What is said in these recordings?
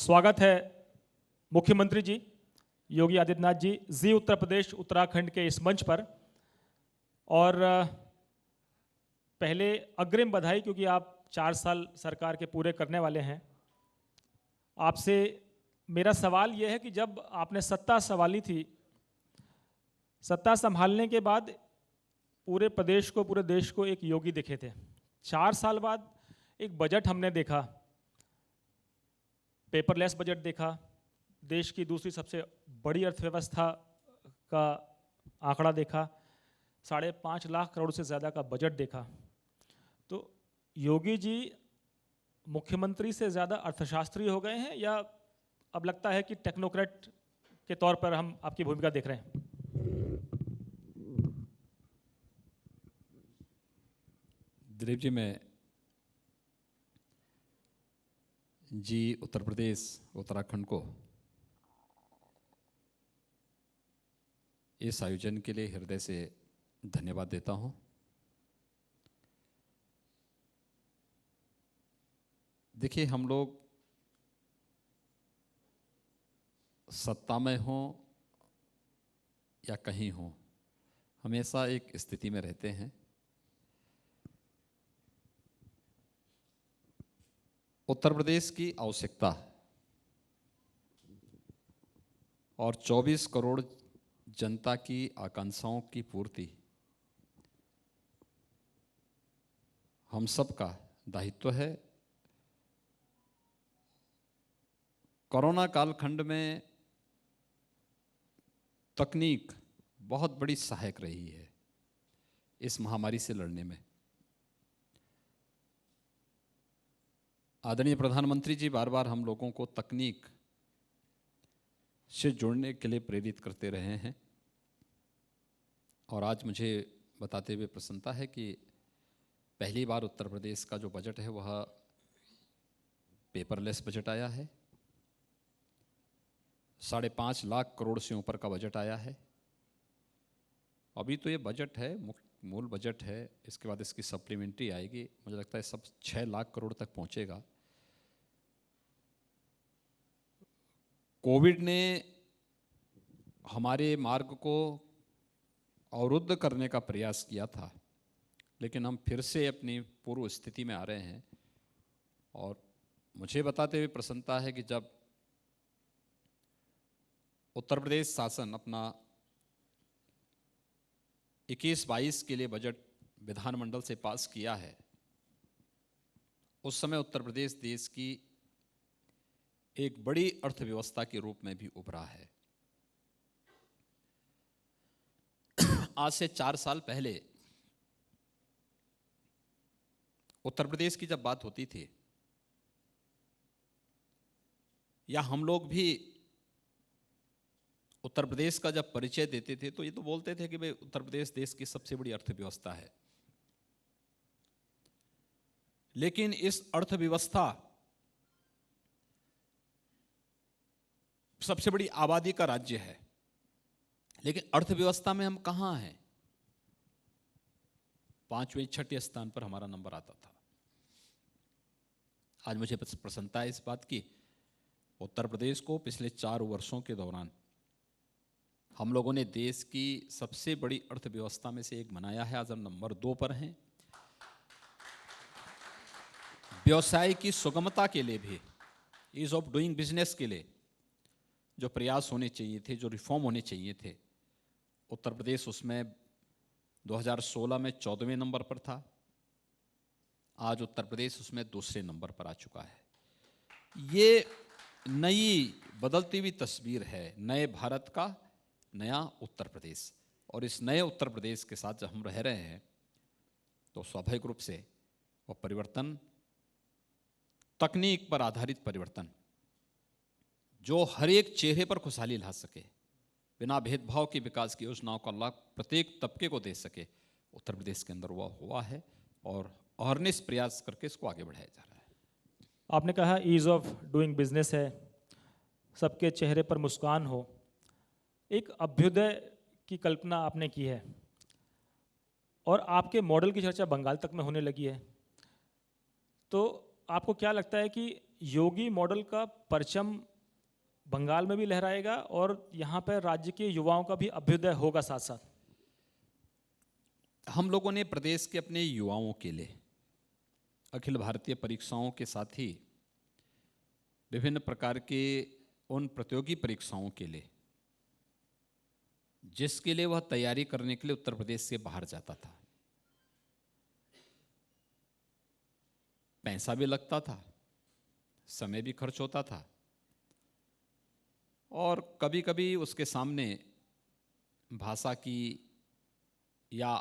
स्वागत है मुख्यमंत्री जी योगी आदित्यनाथ जी जी उत्तर प्रदेश उत्तराखंड के इस मंच पर। और पहले अग्रिम बधाई, क्योंकि आप 4 साल सरकार के पूरे करने वाले हैं। आपसे मेरा सवाल यह है कि जब आपने सत्ता संभाली थी, सत्ता संभालने के बाद पूरे प्रदेश को, पूरे देश को एक योगी दिखे थे। 4 साल बाद एक बजट हमने देखा, पेपरलेस बजट देखा, देश की दूसरी सबसे बड़ी अर्थव्यवस्था का आंकड़ा देखा, 5.5 लाख करोड़ से ज़्यादा का बजट देखा। तो योगी जी मुख्यमंत्री से ज़्यादा अर्थशास्त्री हो गए हैं, या अब लगता है कि टेक्नोक्रेट के तौर पर हम आपकी भूमिका देख रहे हैं? दिलीप जी, मैं जी उत्तर प्रदेश उत्तराखंड को इस आयोजन के लिए हृदय से धन्यवाद देता हूं। देखिए, हम लोग सत्ता में हों या कहीं हों, हमेशा एक स्थिति में रहते हैं उत्तर प्रदेश की आवश्यकता और 24 करोड़ जनता की आकांक्षाओं की पूर्ति हम सब का दायित्व है। कोरोना कालखंड में तकनीक बहुत बड़ी सहायक रही है इस महामारी से लड़ने में। आदरणीय प्रधानमंत्री जी बार बार हम लोगों को तकनीक से जुड़ने के लिए प्रेरित करते रहे हैं, और आज मुझे बताते हुए प्रसन्नता है कि पहली बार उत्तर प्रदेश का जो बजट है वह पेपरलेस बजट आया है। 5.5 लाख करोड़ से ऊपर का बजट आया है। अभी तो ये बजट है, मूल बजट है, इसके बाद इसकी सप्लीमेंट्री आएगी। मुझे लगता है सब 6 लाख करोड़ तक पहुंचेगा। कोविड ने हमारे मार्ग को अवरुद्ध करने का प्रयास किया था, लेकिन हम फिर से अपनी पूर्व स्थिति में आ रहे हैं। और मुझे बताते हुए प्रसन्नता है कि जब उत्तर प्रदेश शासन अपना 21-22 के लिए बजट विधानमंडल से पास किया है, उस समय उत्तर प्रदेश देश की एक बड़ी अर्थव्यवस्था के रूप में भी उभरा है। आज से 4 साल पहले उत्तर प्रदेश की जब बात होती थी, या हम लोग भी उत्तर प्रदेश का जब परिचय देते थे, तो ये तो बोलते थे कि भाई उत्तर प्रदेश देश की सबसे बड़ी अर्थव्यवस्था है। लेकिन इस अर्थव्यवस्था, सबसे बड़ी आबादी का राज्य है, लेकिन अर्थव्यवस्था में हम कहां हैं? 5वें 6ठे स्थान पर हमारा नंबर आता था। आज मुझे प्रसन्नता है इस बात की, उत्तर प्रदेश को पिछले 4 वर्षों के दौरान हम लोगों ने देश की सबसे बड़ी अर्थव्यवस्था में से एक बनाया है। आज हम नंबर 2 पर हैं। व्यवसाय की सुगमता के लिए भी, ईज ऑफ डूइंग बिजनेस के लिए जो प्रयास होने चाहिए थे, जो रिफॉर्म होने चाहिए थे, उत्तर प्रदेश उसमें 2016 में 14वें नंबर पर था। आज उत्तर प्रदेश उसमें दूसरे नंबर पर आ चुका है। ये नई बदलती हुई तस्वीर है नए भारत का, नया उत्तर प्रदेश। और इस नए उत्तर प्रदेश के साथ जब हम रह रहे हैं, तो स्वाभाविक रूप से वह परिवर्तन, तकनीक पर आधारित परिवर्तन, जो हर एक चेहरे पर खुशहाली ला सके, बिना भेदभाव की विकास की योजनाओं का लाभ प्रत्येक तबके को दे सके, उत्तर प्रदेश के अंदर वह हुआ है, और अहर्निश प्रयास करके इसको आगे बढ़ाया जा रहा है। आपने कहा ईज ऑफ डूइंग बिजनेस है, सबके चेहरे पर मुस्कान हो। एक अभ्युदय की कल्पना आपने की है, और आपके मॉडल की चर्चा बंगाल तक में होने लगी है। तो आपको क्या लगता है कि योगी मॉडल का परचम बंगाल में भी लहराएगा और यहाँ पर राज्य के युवाओं का भी अभ्युदय होगा साथ साथ? हम लोगों ने प्रदेश के अपने युवाओं के लिए अखिल भारतीय परीक्षाओं के साथ ही विभिन्न प्रकार के उन प्रतियोगी परीक्षाओं के लिए जिसके लिए वह तैयारी करने के लिए उत्तर प्रदेश से बाहर जाता था, पैसा भी लगता था, समय भी खर्च होता था और कभी कभी उसके सामने भाषा की या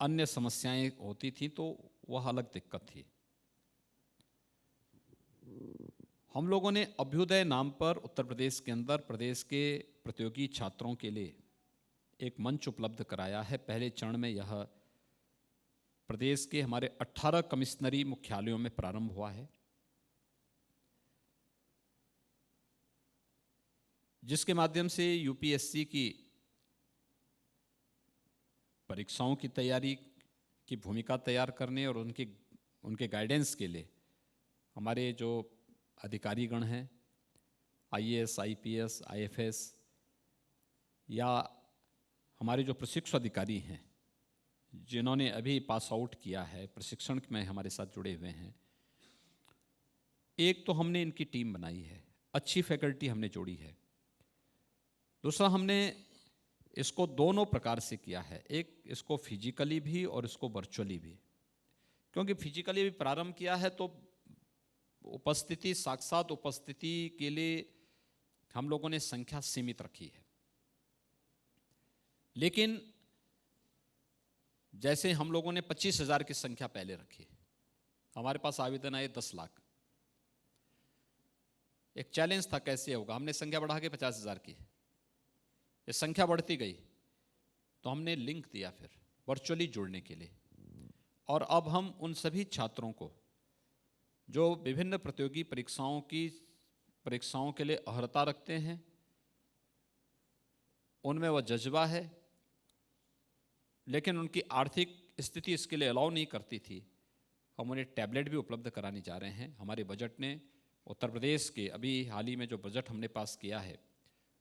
अन्य समस्याएं होती थी तो वह अलग दिक्कत थी। हम लोगों ने अभ्युदय नाम पर उत्तर प्रदेश के अंदर प्रदेश के प्रतियोगी छात्रों के लिए एक मंच उपलब्ध कराया है। पहले चरण में यह प्रदेश के हमारे 18 कमिश्नरी मुख्यालयों में प्रारंभ हुआ है, जिसके माध्यम से यूपीएससी की परीक्षाओं की तैयारी की भूमिका तैयार करने और उनके गाइडेंस के लिए हमारे जो अधिकारीगण हैं, आईएएस, आईपीएस, आईएफएस या हमारे जो प्रशिक्षु अधिकारी हैं जिन्होंने अभी पास आउट किया है, प्रशिक्षण में हमारे साथ जुड़े हुए हैं, एक तो हमने इनकी टीम बनाई है, अच्छी फैकल्टी हमने जोड़ी है। दूसरा, हमने इसको दोनों प्रकार से किया है, एक इसको फिजिकली भी और इसको वर्चुअली भी। क्योंकि फिजिकली भी प्रारंभ किया है तो उपस्थिति, साक्षात उपस्थिति के लिए हम लोगों ने संख्या सीमित रखी है, लेकिन जैसे हम लोगों ने 25,000 की संख्या पहले रखी, हमारे पास आवेदन आए 10 लाख। एक चैलेंज था कैसे होगा, हमने संख्या बढ़ा के 50,000 की। ये संख्या बढ़ती गई तो हमने लिंक दिया फिर वर्चुअली जुड़ने के लिए, और अब हम उन सभी छात्रों को जो विभिन्न प्रतियोगी परीक्षाओं के लिए अर्हता रखते हैं, उनमें वह जज्बा है लेकिन उनकी आर्थिक स्थिति इसके लिए अलाउ नहीं करती थी, हम उन्हें टैबलेट भी उपलब्ध कराने जा रहे हैं। हमारे बजट ने उत्तर प्रदेश के अभी हाल ही में जो बजट हमने पास किया है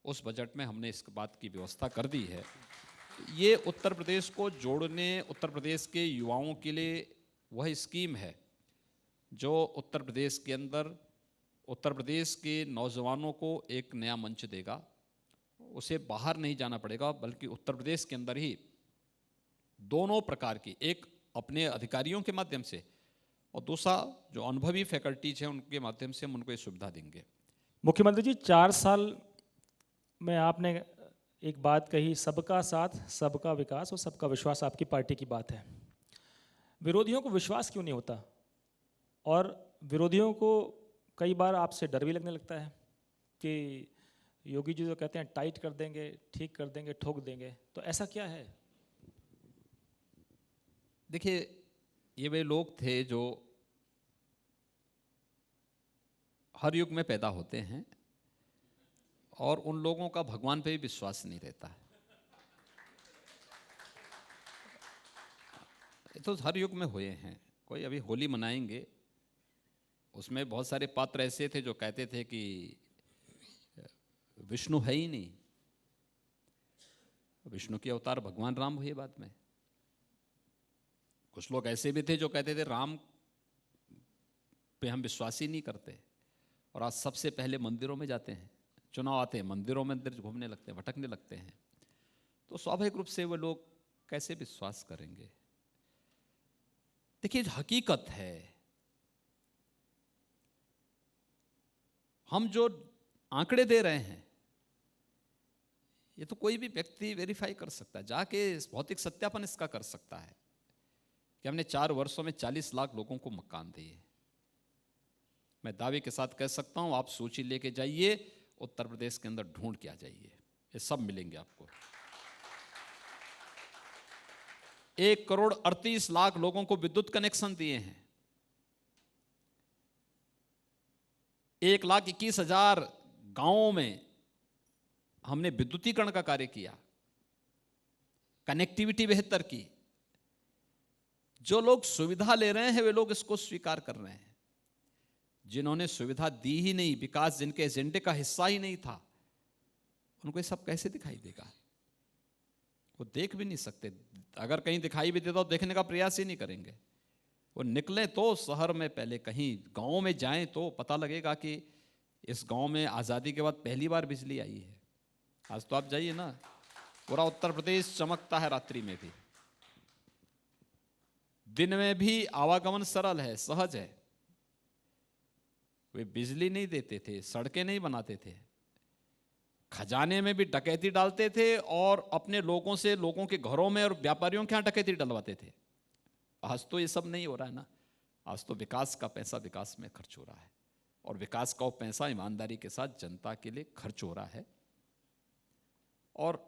उस बजट में हमने इस बात की व्यवस्था कर दी है। ये उत्तर प्रदेश को जोड़ने, उत्तर प्रदेश के युवाओं के लिए वह स्कीम है जो उत्तर प्रदेश के अंदर उत्तर प्रदेश के नौजवानों को एक नया मंच देगा। उसे बाहर नहीं जाना पड़ेगा बल्कि उत्तर प्रदेश के अंदर ही दोनों प्रकार की, एक अपने अधिकारियों के माध्यम से और दूसरा जो अनुभवी फैकल्टीज हैं उनके माध्यम से हम उनको ये सुविधा देंगे। मुख्यमंत्री जी, 4 साल में आपने एक बात कही, सबका साथ, सबका विकास और सबका विश्वास आपकी पार्टी की बात है। विरोधियों को विश्वास क्यों नहीं होता? और विरोधियों को कई बार आपसे डर भी लगने लगता है कि योगी जी जो कहते हैं टाइट कर देंगे, ठीक कर देंगे, ठोक देंगे, तो ऐसा क्या है? देखिए, ये वे लोग थे जो हर युग में पैदा होते हैं और उन लोगों का भगवान पे भी विश्वास नहीं रहता है। तो हर युग में हुए हैं। कोई अभी होली मनाएंगे, उसमें बहुत सारे पात्र ऐसे थे जो कहते थे कि विष्णु है ही नहीं, विष्णु के अवतार भगवान राम हुए बाद में। कुछ लोग ऐसे भी थे जो कहते थे राम पे हम विश्वास ही नहीं करते, और आज सबसे पहले मंदिरों में जाते हैं, चुनाव आते हैं मंदिरों में अंदर घूमने लगते हैं, भटकने लगते हैं। तो स्वाभाविक रूप से वो लोग कैसे विश्वास करेंगे? देखिए, हकीकत है, हम जो आंकड़े दे रहे हैं ये तो कोई भी व्यक्ति वेरीफाई कर सकता है, जाके भौतिक सत्यापन इसका कर सकता है कि हमने 4 वर्षों में 40 लाख लोगों को मकान दिए। मैं दावे के साथ कह सकता हूं, आप सूची लेके जाइए, उत्तर प्रदेश के अंदर ढूंढ के आ जाइए, ये सब मिलेंगे आपको। 1,38,00,000 लोगों को विद्युत कनेक्शन दिए हैं। 1,21,000 गांवों में हमने विद्युतीकरण का कार्य किया, कनेक्टिविटी बेहतर की। जो लोग सुविधा ले रहे हैं वे लोग इसको स्वीकार कर रहे हैं। जिन्होंने सुविधा दी ही नहीं, विकास जिनके एजेंडे का हिस्सा ही नहीं था, उनको ये सब कैसे दिखाई देगा? वो देख भी नहीं सकते। अगर कहीं दिखाई भी देता तो देखने का प्रयास ही नहीं करेंगे। वो निकले तो शहर में, पहले कहीं गांव में जाएं तो पता लगेगा कि इस गांव में आज़ादी के बाद पहली बार बिजली आई है। आज तो आप जाइए ना, पूरा उत्तर प्रदेश चमकता है रात्रि में भी, दिन में भी आवागमन सरल है, सहज है। वे बिजली नहीं देते थे, सड़कें नहीं बनाते थे, खजाने में भी डकैती डालते थे और अपने लोगों से, लोगों के घरों में और व्यापारियों के यहाँ डकैती डलवाते थे। आज तो ये सब नहीं हो रहा है ना। आज तो विकास का पैसा विकास में खर्च हो रहा है, और विकास का वो पैसा ईमानदारी के साथ जनता के लिए खर्च हो रहा है। और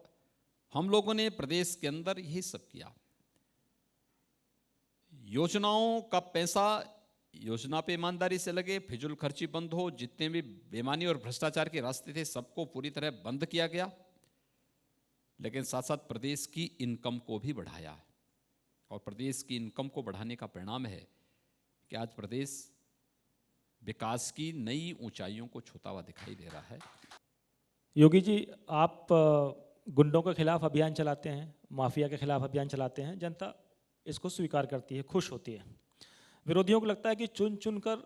हम लोगों ने प्रदेश के अंदर यही सब किया। योजनाओं का पैसा योजना पे ईमानदारी से लगे, फिजूल खर्ची बंद हो, जितने भी बेईमानी और भ्रष्टाचार के रास्ते थे सबको पूरी तरह बंद किया गया। लेकिन साथ साथ प्रदेश की इनकम को भी बढ़ाया, और प्रदेश की इनकम को बढ़ाने का परिणाम है कि आज प्रदेश विकास की नई ऊंचाइयों को छूता हुआ दिखाई दे रहा है। योगी जी, आप गुंडों के खिलाफ अभियान चलाते हैं, माफिया के खिलाफ अभियान चलाते हैं, जनता इसको स्वीकार करती है, खुश होती है। विरोधियों को लगता है कि चुन चुन कर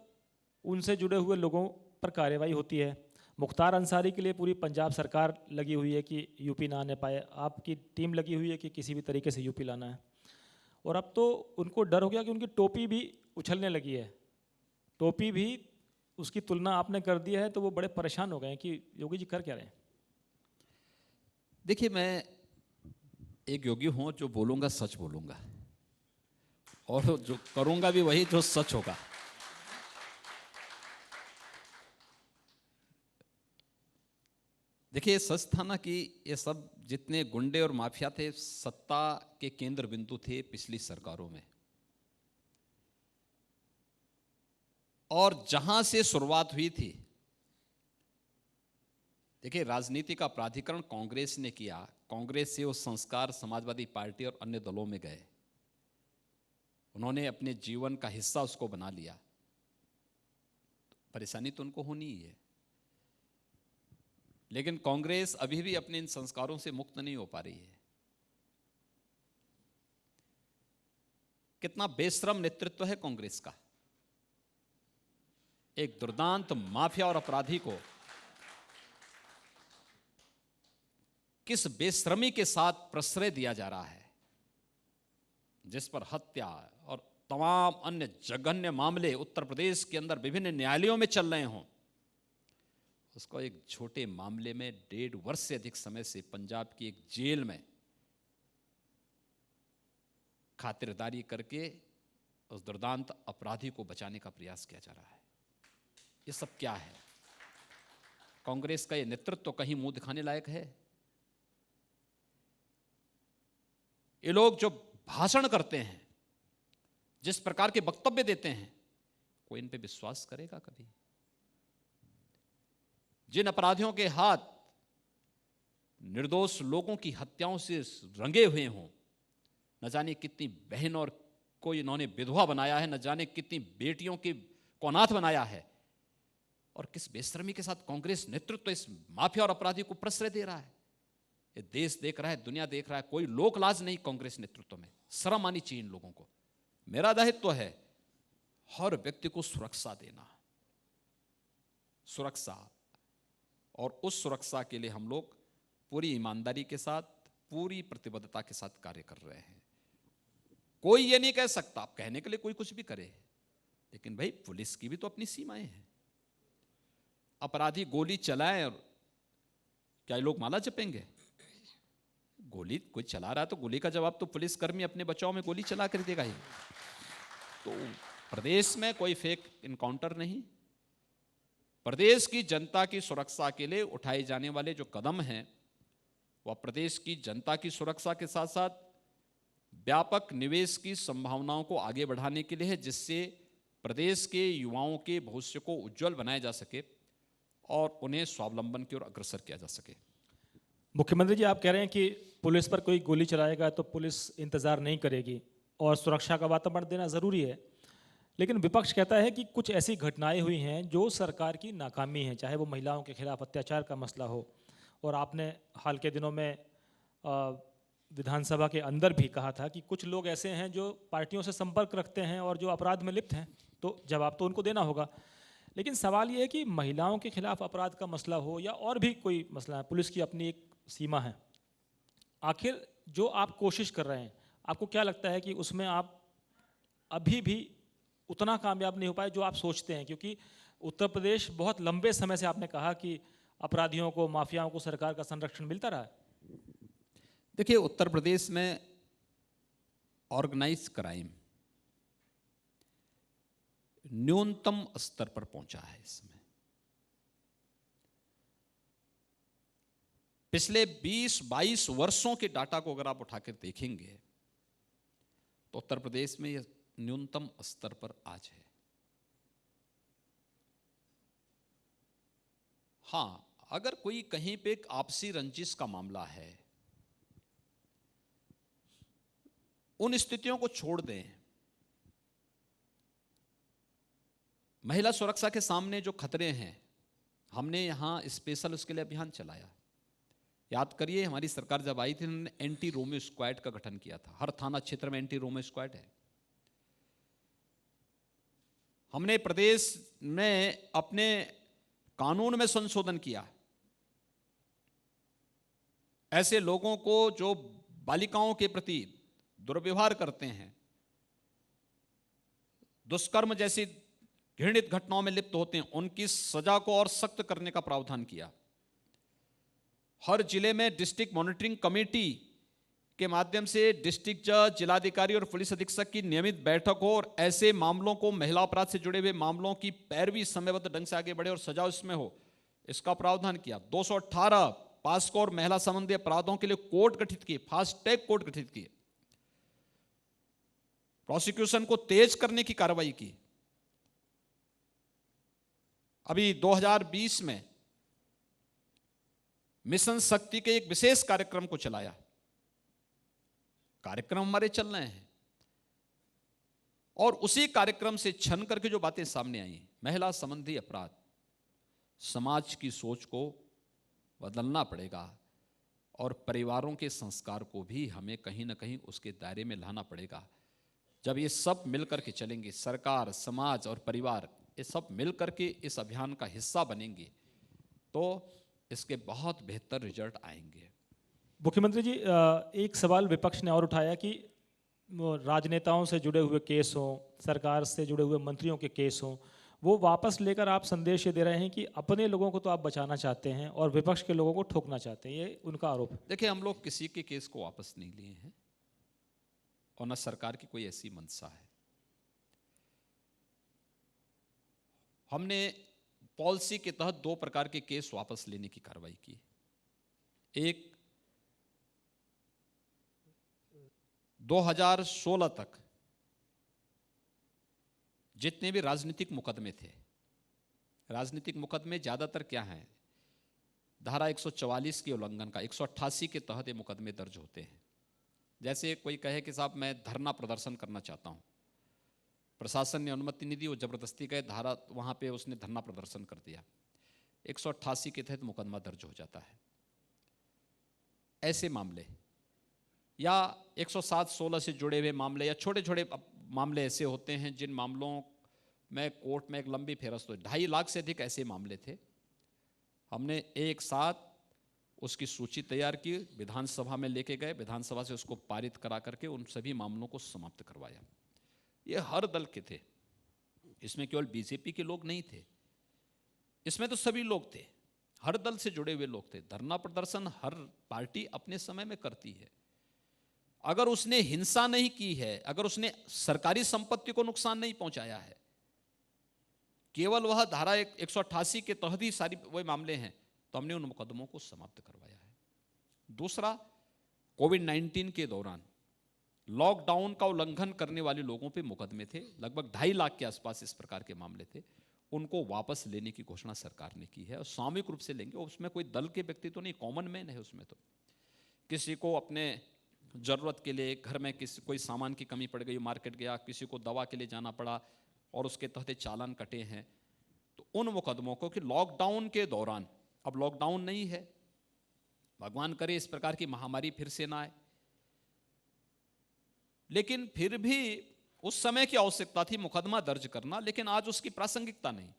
उनसे जुड़े हुए लोगों पर कार्रवाई होती है। मुख्तार अंसारी के लिए पूरी पंजाब सरकार लगी हुई है कि यूपी ना आने पाए, आपकी टीम लगी हुई है कि किसी भी तरीके से यूपी लाना है। और अब तो उनको डर हो गया कि उनकी टोपी भी उछलने लगी है, टोपी भी उसकी तुलना आपने कर दी है, तो वो बड़े परेशान हो गए हैं कि योगी जी कर क्या रहे हैं। देखिए, मैं एक योगी हूं जो बोलूंगा सच बोलूंगा, और जो करूंगा भी वही जो सच होगा। देखिए, सच था ना कि ये सब जितने गुंडे और माफिया थे, सत्ता के केंद्र बिंदु थे पिछली सरकारों में, और जहां से शुरुआत हुई थी। देखिए, राजनीति का प्राधिकरण कांग्रेस ने किया, कांग्रेस से वो संस्कार समाजवादी पार्टी और अन्य दलों में गए, उन्होंने अपने जीवन का हिस्सा उसको बना लिया। परेशानी तो उनको होनी ही है, लेकिन कांग्रेस अभी भी अपने इन संस्कारों से मुक्त नहीं हो पा रही है। कितना बेशरम नेतृत्व है कांग्रेस का। एक दुर्दांत माफिया और अपराधी को किस बेशर्मी के साथ प्रश्रय दिया जा रहा है, जिस पर हत्या और तमाम अन्य जघन्य मामले उत्तर प्रदेश के अंदर विभिन्न न्यायालयों में चल रहे हों, उसको एक छोटे मामले में 1.5 वर्ष से अधिक समय से पंजाब की एक जेल में खातिरदारी करके उस दुर्दांत अपराधी को बचाने का प्रयास किया जा रहा है। ये सब क्या है? कांग्रेस का ये नेतृत्व कहीं मुंह दिखाने लायक है? ये लोग जो भाषण करते हैं, जिस प्रकार के वक्तव्य देते हैं, कोई इन पे विश्वास करेगा कभी? जिन अपराधियों के हाथ निर्दोष लोगों की हत्याओं से रंगे हुए हों, न जाने कितनी बहन और को इन्होंने विधवा बनाया है, न जाने कितनी बेटियों की को अनाथ बनाया है, और किस बेशर्मी के साथ कांग्रेस नेतृत्व इस माफिया और अपराधी को प्रश्रय दे रहा है। ये देश देख रहा है, दुनिया देख रहा है, कोई लोक लाज नहीं कांग्रेस नेतृत्व में। शर्म आनी चाहिए इन लोगों को। मेरा दायित्व है हर व्यक्ति को सुरक्षा देना, सुरक्षा, और उस सुरक्षा के लिए हम लोग पूरी ईमानदारी के साथ, पूरी प्रतिबद्धता के साथ कार्य कर रहे हैं। कोई ये नहीं कह सकता, आप कहने के लिए कोई कुछ भी करे, लेकिन भाई पुलिस की भी तो अपनी सीमाएं हैं। अपराधी गोली चलाए और क्या ये लोग माला जपेंगे? गोली कोई चला रहा है तो गोली का जवाब तो पुलिसकर्मी अपने बचाव में गोली चला कर देगा ही। तो प्रदेश में कोई फेक इनकाउंटर नहीं। प्रदेश की जनता की सुरक्षा के लिए उठाए जाने वाले जो कदम हैं, वह प्रदेश की जनता की सुरक्षा के साथ साथ व्यापक निवेश की संभावनाओं को आगे बढ़ाने के लिए है, जिससे प्रदेश के युवाओं के भविष्य को उज्जवल बनाया जा सके और उन्हें स्वावलंबन की ओर अग्रसर किया जा सके। मुख्यमंत्री जी, आप कह रहे हैं कि पुलिस पर कोई गोली चलाएगा तो पुलिस इंतजार नहीं करेगी और सुरक्षा का वातावरण देना जरूरी है, लेकिन विपक्ष कहता है कि कुछ ऐसी घटनाएं हुई हैं जो सरकार की नाकामी है, चाहे वो महिलाओं के खिलाफ अत्याचार का मसला हो, और आपने हाल के दिनों में विधानसभा के अंदर भी कहा था कि कुछ लोग ऐसे हैं जो पार्टियों से संपर्क रखते हैं और जो अपराध में लिप्त हैं, तो जवाब तो उनको देना होगा। लेकिन सवाल ये है कि महिलाओं के खिलाफ अपराध का मसला हो या और भी कोई मसला है, पुलिस की अपनी एक सीमा है, आखिर जो आप कोशिश कर रहे हैं, आपको क्या लगता है कि उसमें आप अभी भी उतना कामयाब नहीं हो पाए जो आप सोचते हैं? क्योंकि उत्तर प्रदेश बहुत लंबे समय से आपने कहा कि अपराधियों को, माफियाओं को सरकार का संरक्षण मिलता रहा है। देखिए, उत्तर प्रदेश में ऑर्गेनाइज क्राइम न्यूनतम स्तर पर पहुंचा है। इसमें पिछले 20-22 वर्षों के डाटा को अगर आप उठाकर देखेंगे तो उत्तर प्रदेश में यह न्यूनतम स्तर पर आज है। हां, अगर कोई कहीं पे एक आपसी रंजिश का मामला है, उन स्थितियों को छोड़ दें। महिला सुरक्षा के सामने जो खतरे हैं, हमने यहां स्पेशल उसके लिए अभियान चलाया। याद करिए, हमारी सरकार जब आई थी, उन्होंने एंटी रोमियो स्क्वाड का गठन किया था। हर थाना क्षेत्र में एंटी रोमियो स्क्वाड है। हमने प्रदेश में अपने कानून में संशोधन किया। ऐसे लोगों को जो बालिकाओं के प्रति दुर्व्यवहार करते हैं, दुष्कर्म जैसी घृणित घटनाओं में लिप्त होते हैं, उनकी सजा को और सख्त करने का प्रावधान किया। हर जिले में डिस्ट्रिक्ट मॉनिटरिंग कमेटी के माध्यम से डिस्ट्रिक्ट जज, जिलाधिकारी और पुलिस अधीक्षक की नियमित बैठक हो और ऐसे मामलों को, महिला अपराध से जुड़े हुए मामलों की पैरवी समयबद्ध ढंग से आगे बढ़े और सजा उसमें हो, इसका प्रावधान किया। 218 पास्को और महिला संबंधी अपराधों के लिए कोर्ट गठित किए, फास्ट ट्रैक कोर्ट गठित किए। प्रोसिक्यूशन को तेज करने की कार्रवाई की। अभी 2020 में मिशन शक्ति के एक विशेष कार्यक्रम को चलाया। कार्यक्रम हमारे चल रहे हैं और उसी कार्यक्रम से छन करके जो बातें सामने आई, महिला संबंधी अपराध, समाज की सोच को बदलना पड़ेगा और परिवारों के संस्कार को भी हमें कहीं ना कहीं उसके दायरे में लाना पड़ेगा। जब ये सब मिलकर के चलेंगे, सरकार, समाज और परिवार, ये सब मिलकर के इस अभियान का हिस्सा बनेंगे, तो इसके बहुत बेहतर रिजल्ट आएंगे। मुख्यमंत्री जी, एक सवाल विपक्ष ने और उठाया कि राजनेताओं से जुड़े हुए केस हों, सरकार से जुड़े हुए मंत्रियों के केस हों, वो वापस लेकर आप संदेश ये दे रहे हैं कि अपने लोगों को तो आप बचाना चाहते हैं और विपक्ष के लोगों को ठोकना चाहते हैं। ये उनका आरोप है। देखिए, हम लोग किसी के केस को वापस नहीं लिए हैं और न सरकार की कोई ऐसी मंशा है। हमने पॉलिसी के तहत 2 प्रकार के केस वापस लेने की कार्रवाई की। एक, 2016 तक जितने भी राजनीतिक मुकदमे थे, राजनीतिक मुकदमे ज्यादातर क्या हैं, धारा 144 के उल्लंघन का 188 के तहत ये मुकदमे दर्ज होते हैं। जैसे कोई कहे कि साहब मैं धरना प्रदर्शन करना चाहता हूं, प्रशासन ने अनुमति नहीं दी, वो जबरदस्ती गए, धारा वहां पे उसने धरना प्रदर्शन कर दिया, 188 के तहत मुकदमा दर्ज हो जाता है। ऐसे मामले या 107-16 से जुड़े हुए मामले या छोटे छोटे मामले ऐसे होते हैं जिन मामलों में कोर्ट में एक लंबी फेरस्त हुई। 2.5 लाख से अधिक ऐसे मामले थे। हमने एक साथ उसकी सूची तैयार की, विधानसभा में लेके गए, विधानसभा से उसको पारित करा करके उन सभी मामलों को समाप्त करवाया। ये हर दल के थे, इसमें केवल बीजेपी के लोग नहीं थे, इसमें तो सभी लोग थे, हर दल से जुड़े हुए लोग थे। धरना प्रदर्शन हर पार्टी अपने समय में करती है। अगर उसने हिंसा नहीं की है, अगर उसने सरकारी संपत्ति को नुकसान नहीं पहुंचाया है, केवल वह धारा 188 के तहत ही सारी वही मामले हैं, तो हमने उन मुकदमों को समाप्त करवाया है। दूसरा, कोविड-19 के दौरान लॉकडाउन का उल्लंघन करने वाले लोगों पे मुकदमे थे, लगभग 2.5 लाख के आसपास इस प्रकार के मामले थे। उनको वापस लेने की घोषणा सरकार ने की है और सामूहिक रूप से लेंगे। उसमें कोई दल के व्यक्ति तो नहीं, कॉमन मैन है उसमें। तो किसी को अपने जरूरत के लिए घर में किसी कोई सामान की कमी पड़ गई, मार्केट गया, किसी को दवा के लिए जाना पड़ा और उसके तहत चालान कटे हैं, तो उन मुकदमों को कि लॉकडाउन के दौरान, अब लॉकडाउन नहीं है, भगवान करे इस प्रकार की महामारी फिर से ना आए, लेकिन फिर भी उस समय की आवश्यकता थी मुकदमा दर्ज करना, लेकिन आज उसकी प्रासंगिकता नहीं,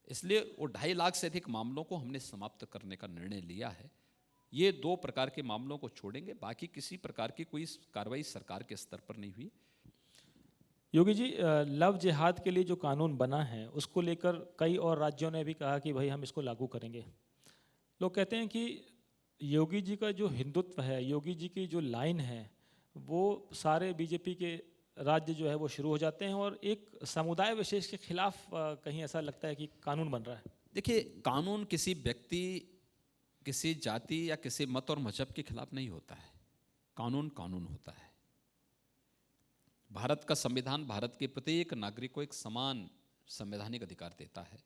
इसलिए वो 2.5 लाख से अधिक मामलों को हमने समाप्त करने का निर्णय लिया है। ये 2 प्रकार के मामलों को छोड़ेंगे, बाकी किसी प्रकार की कोई कार्रवाई सरकार के स्तर पर नहीं हुई। योगी जी, लव जिहाद के लिए जो कानून बना है उसको लेकर कई और राज्यों ने भी कहा कि भाई हम इसको लागू करेंगे। लोग कहते हैं कि योगी जी का जो हिंदुत्व है, योगी जी की जो लाइन है, वो सारे बीजेपी के राज्य जो है वो शुरू हो जाते हैं और एक समुदाय विशेष के खिलाफ कहीं ऐसा लगता है कि कानून बन रहा है। देखिए, कानून किसी व्यक्ति, किसी जाति या किसी मत और मजहब के खिलाफ नहीं होता है। कानून कानून होता है। भारत का संविधान भारत के प्रत्येक नागरिक को एक समान संवैधानिक अधिकार देता है,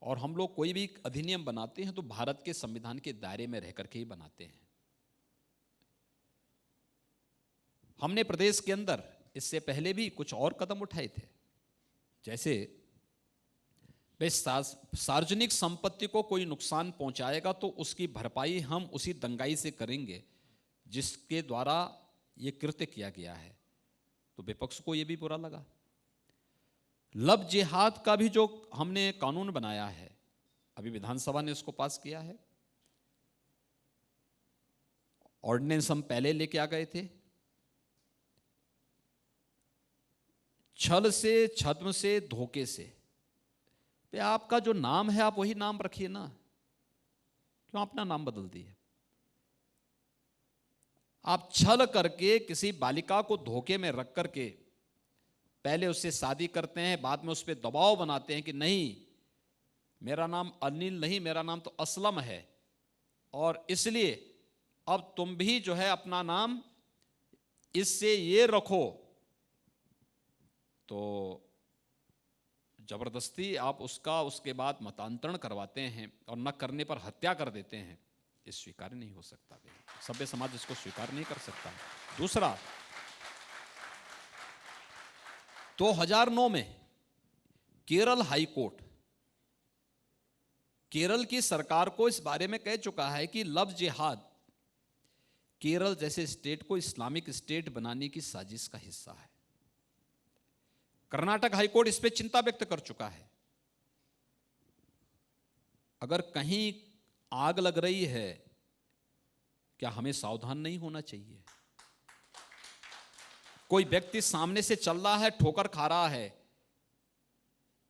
और हम लोग कोई भी अधिनियम बनाते हैं तो भारत के संविधान के दायरे में रह करके ही बनाते हैं। हमने प्रदेश के अंदर इससे पहले भी कुछ और कदम उठाए थे, जैसे सार्वजनिक संपत्ति को कोई नुकसान पहुंचाएगा तो उसकी भरपाई हम उसी दंगाई से करेंगे जिसके द्वारा ये कृत्य किया गया है, तो विपक्ष को ये भी बुरा लगा। लव जिहाद का भी जो हमने कानून बनाया है, अभी विधानसभा ने इसको पास किया है। ऑर्डिनेंस हम पहले लेके आ गए थे। छल से, छद्म से, धोखे से, आपका जो नाम है आप वही नाम रखिए ना, क्यों अपना नाम बदल दिए? आप छल करके किसी बालिका को धोखे में रख करके पहले उससे शादी करते हैं, बाद में उस पर दबाव बनाते हैं कि नहीं मेरा नाम अनिल नहीं, मेरा नाम तो असलम है, और इसलिए अब तुम भी जो है अपना नाम इससे ये रखो, तो जबरदस्ती आप उसके बाद मतांतरण करवाते हैं और न करने पर हत्या कर देते हैं, ये स्वीकार नहीं हो सकता। सभ्य समाज इसको स्वीकार नहीं कर सकता। दूसरा, 2009 में केरल हाई कोर्ट केरल की सरकार को इस बारे में कह चुका है कि लव जिहाद केरल जैसे स्टेट को इस्लामिक स्टेट बनाने की साजिश का हिस्सा है। कर्नाटक हाईकोर्ट इस पे चिंता व्यक्त कर चुका है। अगर कहीं आग लग रही है, क्या हमें सावधान नहीं होना चाहिए? कोई व्यक्ति सामने से चल रहा है, ठोकर खा रहा है,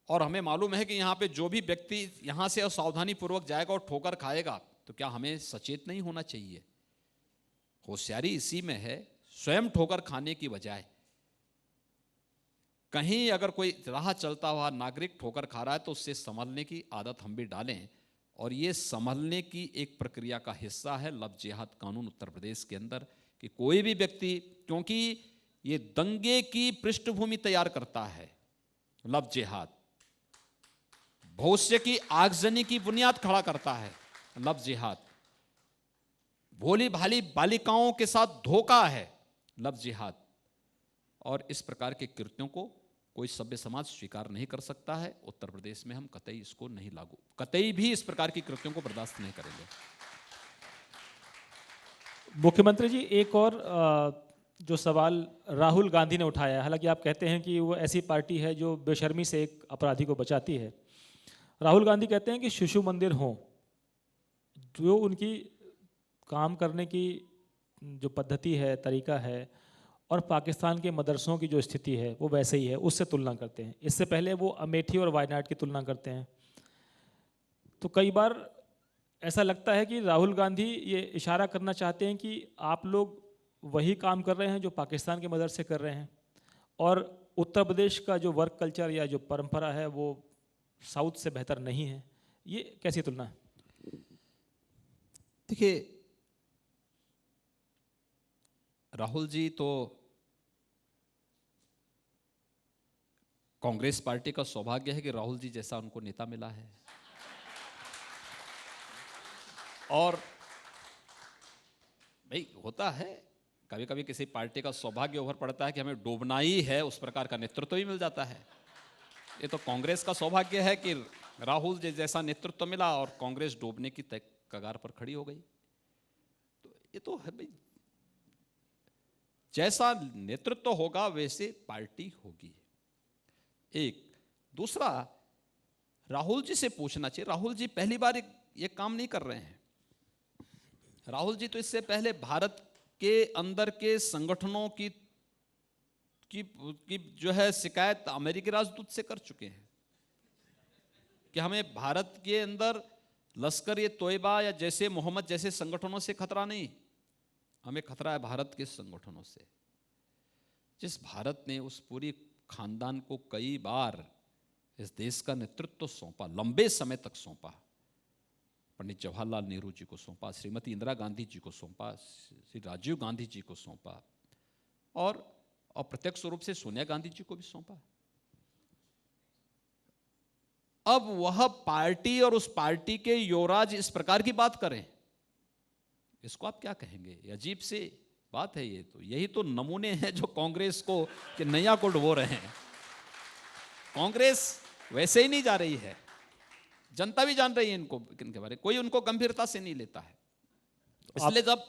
और हमें मालूम है कि यहां पे जो भी व्यक्ति यहां से असावधानी पूर्वक जाएगा और ठोकर खाएगा, तो क्या हमें सचेत नहीं होना चाहिए? होशियारी इसी में है, स्वयं ठोकर खाने की बजाय कहीं अगर कोई राह चलता हुआ नागरिक ठोकर खा रहा है तो उससे संभलने की आदत हम भी डालें, और ये संभलने की एक प्रक्रिया का हिस्सा है लव जिहाद कानून उत्तर प्रदेश के अंदर, कि कोई भी व्यक्ति, क्योंकि ये दंगे की पृष्ठभूमि तैयार करता है, लव जिहाद भविष्य की आगजनी की बुनियाद खड़ा करता है, लव जिहाद भोली भाली बालिकाओं के साथ धोखा है, लव जिहाद, और इस प्रकार के कृत्यों को कोई सभ्य समाज स्वीकार नहीं कर सकता है। उत्तर प्रदेश में हम कतई इसको नहीं लागू, कतई भी इस प्रकार की कृत्यों को बर्दाश्त नहीं करेंगे। मुख्यमंत्री जी, एक और जो सवाल राहुल गांधी ने उठाया है, हालांकि आप कहते हैं कि वो ऐसी पार्टी है जो बेशर्मी से एक अपराधी को बचाती है। राहुल गांधी कहते हैं कि शिशु मंदिर हों, जो उनकी काम करने की जो पद्धति है, तरीका है, और पाकिस्तान के मदरसों की जो स्थिति है वो वैसे ही है, उससे तुलना करते हैं। इससे पहले वो अमेठी और वायनाड की तुलना करते हैं। तो कई बार ऐसा लगता है कि राहुल गांधी ये इशारा करना चाहते हैं कि आप लोग वही काम कर रहे हैं जो पाकिस्तान के मदरसे कर रहे हैं, और उत्तर प्रदेश का जो वर्क कल्चर या जो परंपरा है वो साउथ से बेहतर नहीं है। ये कैसी तुलना है? देखिए, राहुल जी तो कांग्रेस पार्टी का सौभाग्य है कि राहुल जी जैसा उनको नेता मिला है, और भाई होता है कभी कभी किसी पार्टी का सौभाग्य उभर पड़ता है कि हमें डूबना ही है, उस प्रकार का नेतृत्व भी मिल जाता है। ये तो कांग्रेस का सौभाग्य है कि राहुल जी जैसा नेतृत्व मिला और कांग्रेस डूबने की कगार पर खड़ी हो गई। तो ये तो है भाई, जैसा नेतृत्व होगा वैसे पार्टी होगी। एक दूसरा, राहुल जी से पूछना चाहिए, राहुल जी पहली बार ये काम नहीं कर रहे हैं। राहुल जी तो इससे पहले भारत के अंदर के संगठनों की जो है शिकायत अमेरिकी राजदूत से कर चुके हैं कि हमें भारत के अंदर लश्कर ए तोयबा या जैसे मोहम्मद जैसे संगठनों से खतरा नहीं, हमें खतरा है भारत के संगठनों से। जिस भारत ने उस पूरी खानदान को कई बार इस देश का नेतृत्व सौंपा, लंबे समय तक सौंपा, पंडित जवाहरलाल नेहरू जी को सौंपा, श्रीमती इंदिरा गांधी जी को सौंपा, श्री राजीव गांधी जी को सौंपा और अप्रत्यक्ष रूप से सोनिया गांधी जी को भी सौंपा। अब वह पार्टी और उस पार्टी के युवराज इस प्रकार की बात करें, इसको आप क्या कहेंगे? ये अजीब सी बात है। ये तो यही तो नमूने हैं जो कांग्रेस को कि नैया को डुबो रहे हैं। कांग्रेस वैसे ही नहीं जा रही है, जनता भी जान रही है इनके बारे में, कोई उनको गंभीरता से नहीं लेता है। इसलिए जब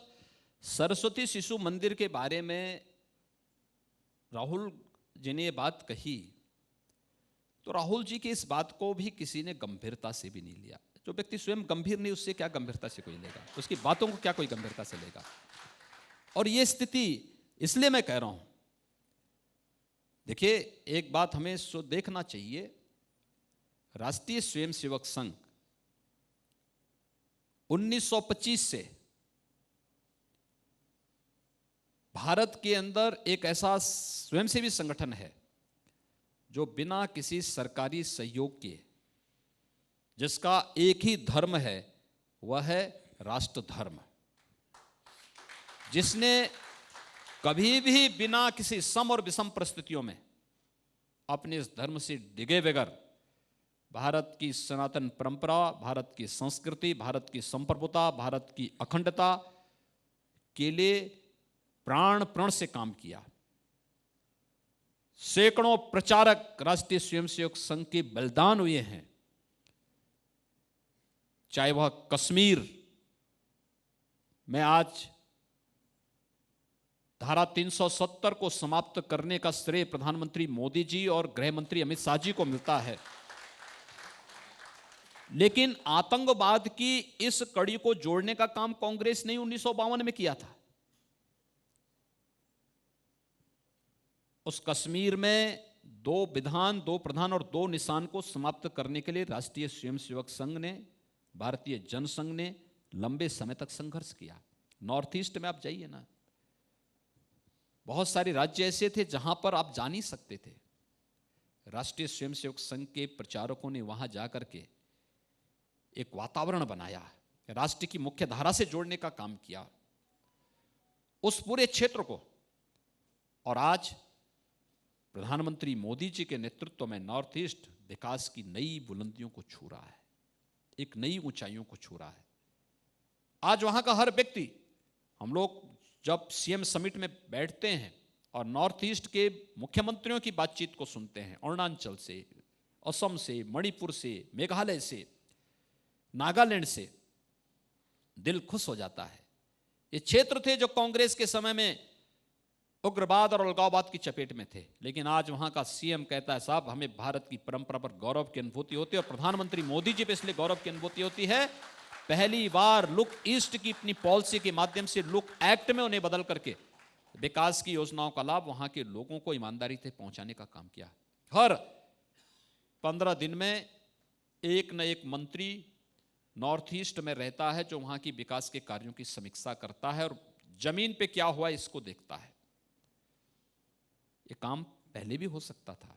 सरस्वती शिशु मंदिर के बारे में राहुल जी ने ये बात कही तो राहुल जी की इस बात को भी किसी ने गंभीरता से भी नहीं लिया। जो व्यक्ति स्वयं गंभीर नहीं, उससे क्या गंभीरता से कोई लेगा? उसकी बातों को क्या कोई गंभीरता से लेगा? और ये स्थिति इसलिए मैं कह रहा हूं, देखिए एक बात हमें देखना चाहिए, राष्ट्रीय स्वयंसेवक संघ 1925 से भारत के अंदर एक ऐसा स्वयंसेवी संगठन है जो बिना किसी सरकारी सहयोग के, जिसका एक ही धर्म है, वह है राष्ट्र धर्म, जिसने कभी भी बिना किसी सम और विषम परिस्थितियों में अपने इस धर्म से डिगे बगैर भारत की सनातन परंपरा, भारत की संस्कृति, भारत की संप्रभुता, भारत की अखंडता के लिए प्राण प्रण से काम किया। सैकड़ों प्रचारक राष्ट्रीय स्वयंसेवक संघ के बलिदान हुए हैं, चाहे वह कश्मीर में आज धारा 370 को समाप्त करने का श्रेय प्रधानमंत्री मोदी जी और गृह मंत्री अमित शाह जी को मिलता है, लेकिन आतंकवाद की इस कड़ी को जोड़ने का काम कांग्रेस ने 1952 में किया था। उस कश्मीर में 2 विधान, 2 प्रधान और 2 निशान को समाप्त करने के लिए राष्ट्रीय स्वयंसेवक संघ ने, भारतीय जनसंघ ने लंबे समय तक संघर्ष किया। नॉर्थ ईस्ट में आप जाइए ना, बहुत सारे राज्य ऐसे थे जहां पर आप जा नहीं सकते थे। राष्ट्रीय स्वयंसेवक संघ के प्रचारकों ने वहां जाकर के एक वातावरण बनाया, राष्ट्र की मुख्य धारा से जोड़ने का काम किया उस पूरे क्षेत्र को। और आज प्रधानमंत्री मोदी जी के नेतृत्व में नॉर्थ ईस्ट विकास की नई बुलंदियों को छू रहा है, एक नई ऊंचाइयों को छू रहा है। आज वहां का हर व्यक्ति, हम लोग जब सीएम समिट में बैठते हैं और नॉर्थ ईस्ट के मुख्यमंत्रियों की बातचीत को सुनते हैं, अरुणाचल से, असम से, मणिपुर से, मेघालय से, नागालैंड से, दिल खुश हो जाता है। ये क्षेत्र थे जो कांग्रेस के समय में उग्रवाद और अलगाववाद की चपेट में थे, लेकिन आज वहां का सीएम कहता है साहब हमें भारत की परंपरा पर गौरव की अनुभूति होती है, और प्रधानमंत्री मोदी जी पे इसलिए गौरव की अनुभूति होती है, पहली बार लुक ईस्ट की अपनी पॉलिसी के माध्यम से लुक एक्ट में उन्हें बदल करके विकास की योजनाओं का लाभ वहां के लोगों को ईमानदारी से पहुंचाने का काम किया। हर 15 दिन में एक न एक मंत्री नॉर्थ ईस्ट में रहता है जो वहां की विकास के कार्यों की समीक्षा करता है और जमीन पे क्या हुआ इसको देखता है। ये काम पहले भी हो सकता था।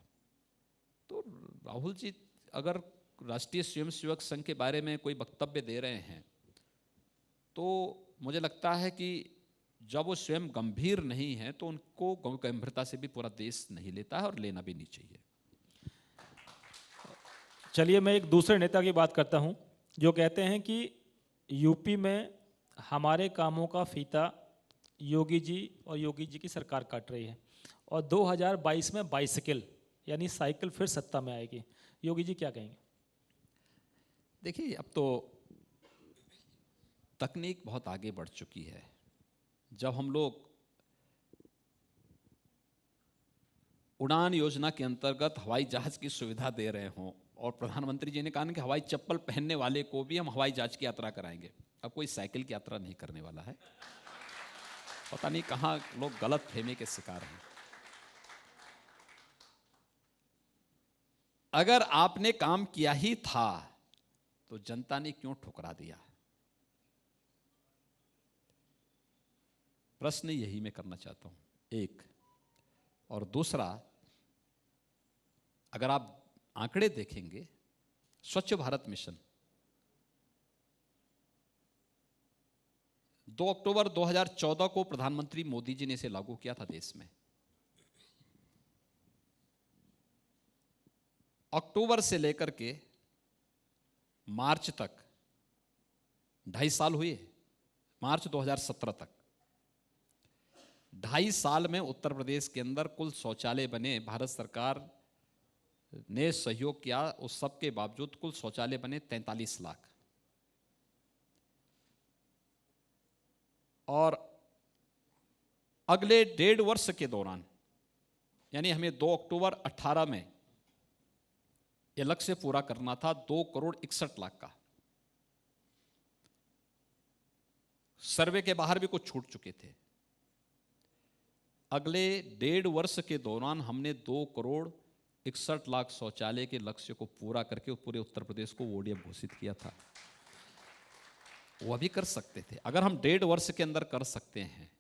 तो राहुल जी अगर राष्ट्रीय स्वयंसेवक संघ के बारे में कोई वक्तव्य दे रहे हैं तो मुझे लगता है कि जब वो स्वयं गंभीर नहीं है तो उनको गंभीरता से भी पूरा देश नहीं लेता है और लेना भी नहीं चाहिए। चलिए मैं एक दूसरे नेता की बात करता हूं जो कहते हैं कि यूपी में हमारे कामों का फीता योगी जी और योगी जी की सरकार काट रही है, और 2022 में बाइसिकल यानी साइकिल फिर सत्ता में आएगी। योगी जी क्या कहेंगे? देखिए, अब तो तकनीक बहुत आगे बढ़ चुकी है। जब हम लोग उड़ान योजना के अंतर्गत हवाई जहाज की सुविधा दे रहे हों और प्रधानमंत्री जी ने कहा कि हवाई चप्पल पहनने वाले को भी हम हवाई जहाज की यात्रा कराएंगे, अब कोई साइकिल की यात्रा नहीं करने वाला है। पता नहीं कहां लोग गलत फहमी के शिकार हैं। अगर आपने काम किया ही था तो जनता ने क्यों ठुकरा दिया? प्रश्न यही मैं करना चाहता हूं, एक। और दूसरा, अगर आप आंकड़े देखेंगे, स्वच्छ भारत मिशन 2 अक्टूबर 2014 को प्रधानमंत्री मोदी जी ने इसे लागू किया था देश में। अक्टूबर से लेकर के मार्च तक 2.5 साल हुए, मार्च 2017 तक 2.5 साल में उत्तर प्रदेश के अंदर कुल शौचालय बने, भारत सरकार ने सहयोग किया, उस सब के बावजूद कुल शौचालय बने 43 लाख। और अगले 1.5 वर्ष के दौरान, यानी हमें 2 अक्टूबर 18 में यह लक्ष्य पूरा करना था 2,61,00,000 का। सर्वे के बाहर भी कुछ छूट चुके थे। अगले 1.5 वर्ष के दौरान हमने 2,61,00,000 शौचालय के लक्ष्य को पूरा करके पूरे उत्तर प्रदेश को ओडीएफ घोषित किया था। वह भी कर सकते थे। अगर हम 1.5 वर्ष के अंदर कर सकते हैं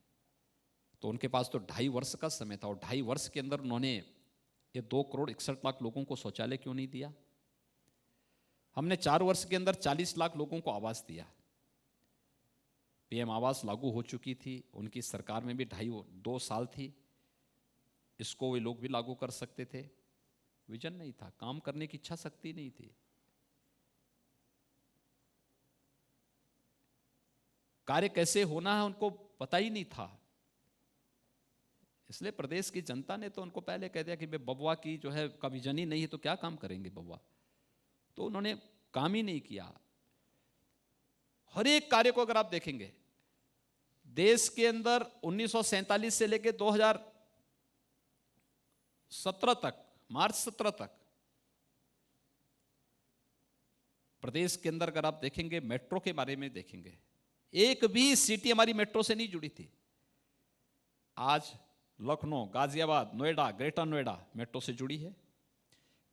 तो उनके पास तो 2.5 वर्ष का समय था, और 2.5 वर्ष के अंदर उन्होंने ये 2,61,00,000 लोगों को शौचालय क्यों नहीं दिया? हमने 4 वर्ष के अंदर 40 लाख लोगों को आवास दिया। पीएम आवास लागू हो चुकी थी, उनकी सरकार में भी 2 साल थी, इसको वे लोग भी लागू कर सकते थे। विजन नहीं था, काम करने की इच्छा शक्ति नहीं थी। कार्य कैसे होना है उनको पता ही नहीं था। इसलिए प्रदेश की जनता ने तो उनको पहले कह दिया कि बबुआ की जो है का विजन ही नहीं है तो क्या काम करेंगे बबुआ। तो उन्होंने काम ही नहीं किया। हर एक कार्य को अगर आप देखेंगे, देश के अंदर 1947 से लेकर 2017 तक, मार्च 17 तक प्रदेश के अंदर अगर आप देखेंगे, मेट्रो के बारे में देखेंगे, एक भी सिटी हमारी मेट्रो से नहीं जुड़ी थी। आज लखनऊ, गाजियाबाद, नोएडा, ग्रेटर नोएडा मेट्रो से जुड़ी है।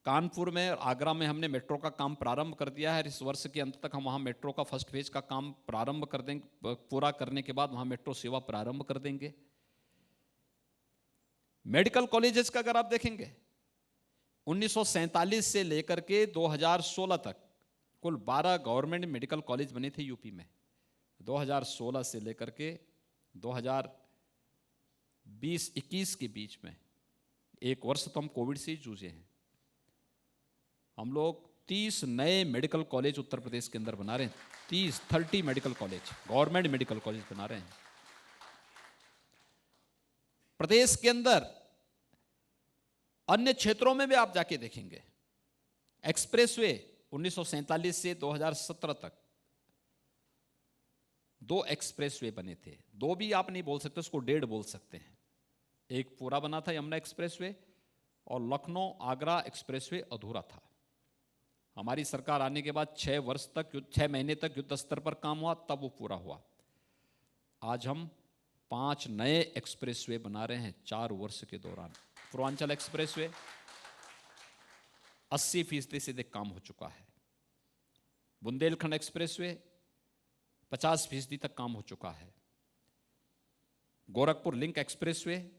कानपुर में, आगरा में हमने मेट्रो का काम प्रारंभ कर दिया है। इस वर्ष के अंत तक हम वहाँ मेट्रो का फर्स्ट फेज का काम प्रारंभ कर देंगे। पूरा करने के बाद वहाँ मेट्रो सेवा प्रारंभ कर देंगे। मेडिकल कॉलेजेस का अगर आप देखेंगे, 1947 से लेकर के 2016 तक कुल 12 गवर्नमेंट मेडिकल कॉलेज बने थे यूपी में। 2016 से लेकर के 2020-21 के बीच में 1 वर्ष तो हम कोविड से ही जूझे हैं। हम लोग 30 नए मेडिकल कॉलेज उत्तर प्रदेश के अंदर बना रहे हैं। 30 medical college, government medical college बना रहे हैं। प्रदेश के अंदर अन्य क्षेत्रों में भी आप जाके देखेंगे, एक्सप्रेसवे 1947 से 2017 तक 2 एक्सप्रेसवे बने थे। 2 भी आप नहीं बोल सकते, उसको 1.5 बोल सकते हैं। एक पूरा बना था यमुना एक्सप्रेसवे, और लखनऊ आगरा एक्सप्रेसवे अधूरा था। हमारी सरकार आने के बाद 6 महीने तक युद्ध स्तर पर काम हुआ, तब वो पूरा हुआ। आज हम 5 नए एक्सप्रेसवे बना रहे हैं 4 वर्ष के दौरान। पूर्वांचल एक्सप्रेसवे 80% से अधिक काम हो चुका है। बुंदेलखंड एक्सप्रेसवे 50% तक काम हो चुका है। गोरखपुर लिंक एक्सप्रेसवे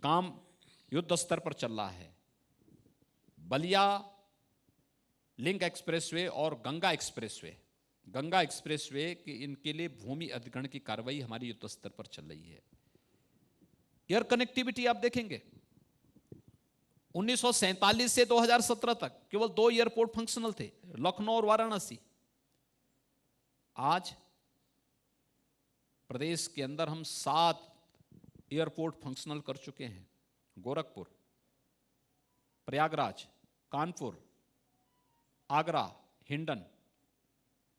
काम युद्ध स्तर पर चल रहा है। बलिया लिंक एक्सप्रेसवे और गंगा एक्सप्रेसवे के इनके लिए भूमि अधिग्रहण की कार्रवाई हमारी युद्ध स्तर पर चल रही है। एयर कनेक्टिविटी आप देखेंगे, 1947 से 2017 तक केवल 2 एयरपोर्ट फंक्शनल थे, लखनऊ और वाराणसी। आज प्रदेश के अंदर हम 7 एयरपोर्ट फंक्शनल कर चुके हैं। गोरखपुर, प्रयागराज, कानपुर, आगरा, हिंडन,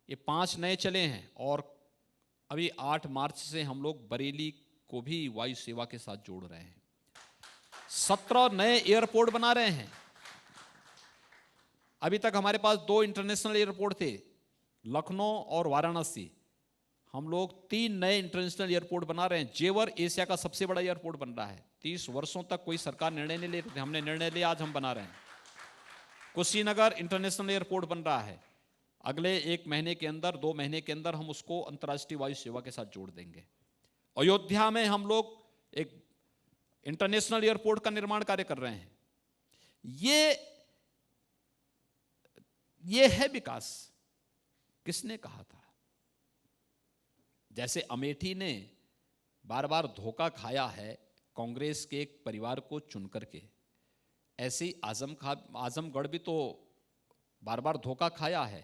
ये 5 नए चले हैं। और अभी 8 मार्च से हम लोग बरेली को भी वायु सेवा के साथ जोड़ रहे हैं। 17 नए एयरपोर्ट बना रहे हैं। अभी तक हमारे पास 2 इंटरनेशनल एयरपोर्ट थे, लखनऊ और वाराणसी। हम लोग 3 नए इंटरनेशनल एयरपोर्ट बना रहे हैं। जेवर एशिया का सबसे बड़ा एयरपोर्ट बन रहा है। 30 वर्षों तक कोई सरकार निर्णय नहीं ले रही थी, हमने निर्णय लिया, आज हम बना रहे हैं। कुशीनगर इंटरनेशनल एयरपोर्ट बन रहा है। अगले 1 महीने के अंदर, 2 महीने के अंदर हम उसको अंतर्राष्ट्रीय वायु सेवा के साथ जोड़ देंगे। अयोध्या में हम लोग एक इंटरनेशनल एयरपोर्ट का निर्माण कार्य कर रहे हैं। ये है विकास। किसने कहा था? जैसे अमेठी ने बार बार धोखा खाया है कांग्रेस के एक परिवार को चुन करके, ऐसे ही आजमगढ़ भी तो बार बार धोखा खाया है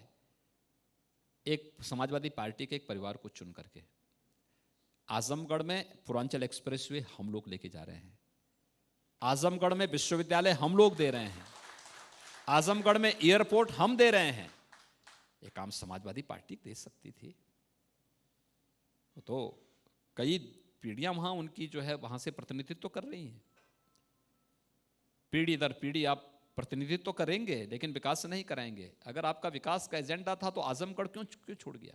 एक समाजवादी पार्टी के एक परिवार को चुन करके। आजमगढ़ में पूर्वांचल एक्सप्रेसवे हम लोग लेके जा रहे हैं। आजमगढ़ में विश्वविद्यालय हम लोग दे रहे हैं। आजमगढ़ में एयरपोर्ट हम दे रहे हैं। ये काम समाजवादी पार्टी दे सकती थी। तो कई पीढ़ियां वहां उनकी जो है वहां से प्रतिनिधित्व कर रही हैं। पीढ़ी दर पीढ़ी आप प्रतिनिधित्व करेंगे लेकिन विकास नहीं कराएंगे। अगर आपका विकास का एजेंडा था तो आजमगढ़ क्यों छोड़ गया?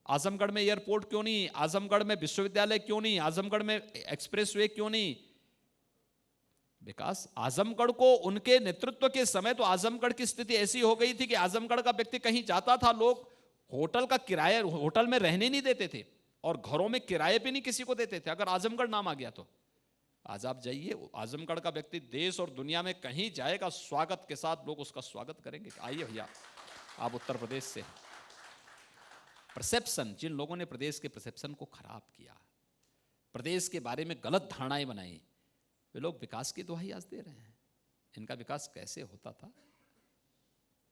आजमगढ़ में एयरपोर्ट क्यों नहीं? आजमगढ़ में विश्वविद्यालय क्यों नहीं? आजमगढ़ में एक्सप्रेसवे क्यों नहीं? विकास आजमगढ़ को उनके नेतृत्व के समय तो आजमगढ़ की स्थिति ऐसी हो गई थी कि आजमगढ़ का व्यक्ति कहीं जाता था, लोग होटल का किराया, होटल में रहने नहीं देते थे और घरों में किराए पे नहीं किसी को देते थे अगर आजमगढ़ नाम आ गया तो। आज आप जाइए, आजमगढ़ का व्यक्ति देश और दुनिया में कहीं जाएगा, स्वागत के साथ लोग उसका स्वागत करेंगे। आइए भैया, आप उत्तर प्रदेश से। परसेप्शन, जिन लोगों ने प्रदेश के परसेप्शन को खराब किया, प्रदेश के बारे में गलत धारणाएं बनाई, वे लोग विकास की दुहाई आज दे रहे हैं। इनका विकास कैसे होता था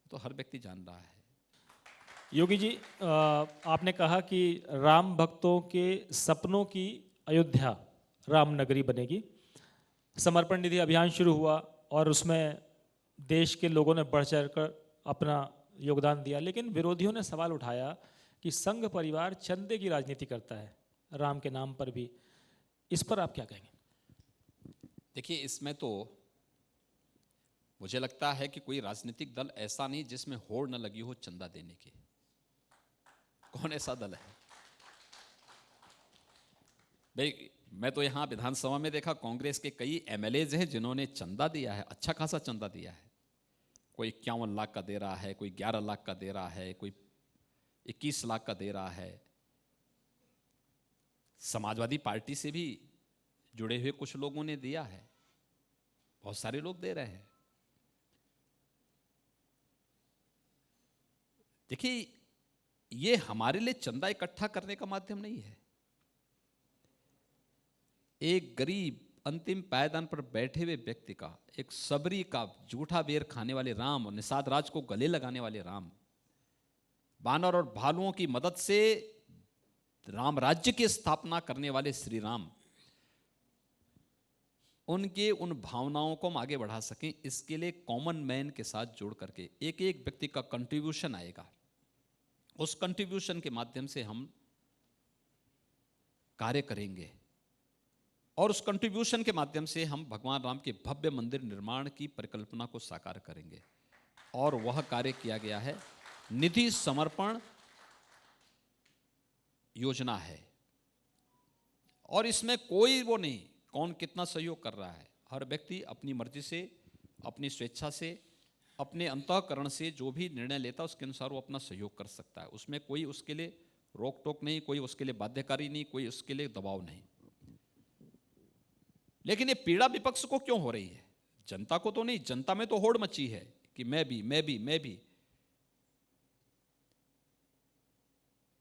तो हर व्यक्ति जान रहा है। योगी जी, आपने कहा कि राम भक्तों के सपनों की अयोध्या राम नगरी बनेगी। समर्पण निधि अभियान शुरू हुआ और उसमें देश के लोगों ने बढ़ चढ़ कर अपना योगदान दिया, लेकिन विरोधियों ने सवाल उठाया कि संघ परिवार चंदे की राजनीति करता है राम के नाम पर भी। इस पर आप क्या कहेंगे? देखिए, इसमें तो मुझे लगता है कि कोई राजनीतिक दल ऐसा नहीं जिसमें होड़ न लगी हो चंदा देने की। कौन ऐसा दल है भाई? मैं तो यहां विधानसभा में देखा कांग्रेस के कई एमएलएज हैं जिन्होंने चंदा दिया है, अच्छा खासा चंदा दिया है। कोई 51 लाख का दे रहा है, कोई 11 लाख का दे रहा है, कोई 21 लाख का दे रहा है। समाजवादी पार्टी से भी जुड़े हुए कुछ लोगों ने दिया है, बहुत सारे लोग दे रहे हैं। देखिए, ये हमारे लिए चंदा इकट्ठा करने का माध्यम नहीं है। एक गरीब अंतिम पायदान पर बैठे हुए व्यक्ति का, एक सबरी का जूठा बेर खाने वाले राम और निषाद राज को गले लगाने वाले राम, बानर और भालुओं की मदद से राम राज्य की स्थापना करने वाले श्री राम, उनके उन भावनाओं को हम आगे बढ़ा सकें, इसके लिए कॉमन मैन के साथ जोड़ करके एक एक व्यक्ति का कंट्रीब्यूशन आएगा। उस कंट्रीब्यूशन के माध्यम से हम कार्य करेंगे और उस कंट्रीब्यूशन के माध्यम से हम भगवान राम के भव्य मंदिर निर्माण की परिकल्पना को साकार करेंगे। और वह कार्य किया गया है, निधि समर्पण योजना है। और इसमें कोई वो नहीं कौन कितना सहयोग कर रहा है। हर व्यक्ति अपनी मर्जी से, अपनी स्वेच्छा से, अपने अंतःकरण से जो भी निर्णय लेता है उसके अनुसार वो अपना सहयोग कर सकता है। उसमें कोई उसके लिए रोक टोक नहीं, कोई उसके लिए बाध्यकारी नहीं, कोई उसके लिए दबाव नहीं। लेकिन ये पीड़ा विपक्ष को क्यों हो रही है? जनता को तो नहीं, जनता में तो होड़ मची है कि मैं भी।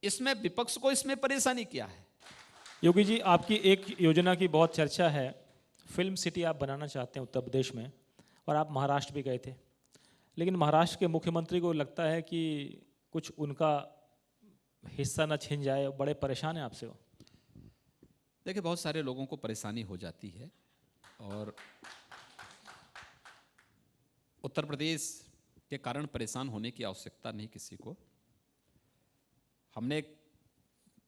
इसमें विपक्ष को इसमें परेशानी क्या है? योगी जी, आपकी एक योजना की बहुत चर्चा है, फिल्म सिटी आप बनाना चाहते हैं उत्तर प्रदेश में, और आप महाराष्ट्र भी गए थे, लेकिन महाराष्ट्र के मुख्यमंत्री को लगता है कि कुछ उनका हिस्सा न छिन जाए, बड़े परेशान हैं आपसे वो। देखिए, बहुत सारे लोगों को परेशानी हो जाती है और उत्तर प्रदेश के कारण परेशान होने की आवश्यकता नहीं किसी को। हमने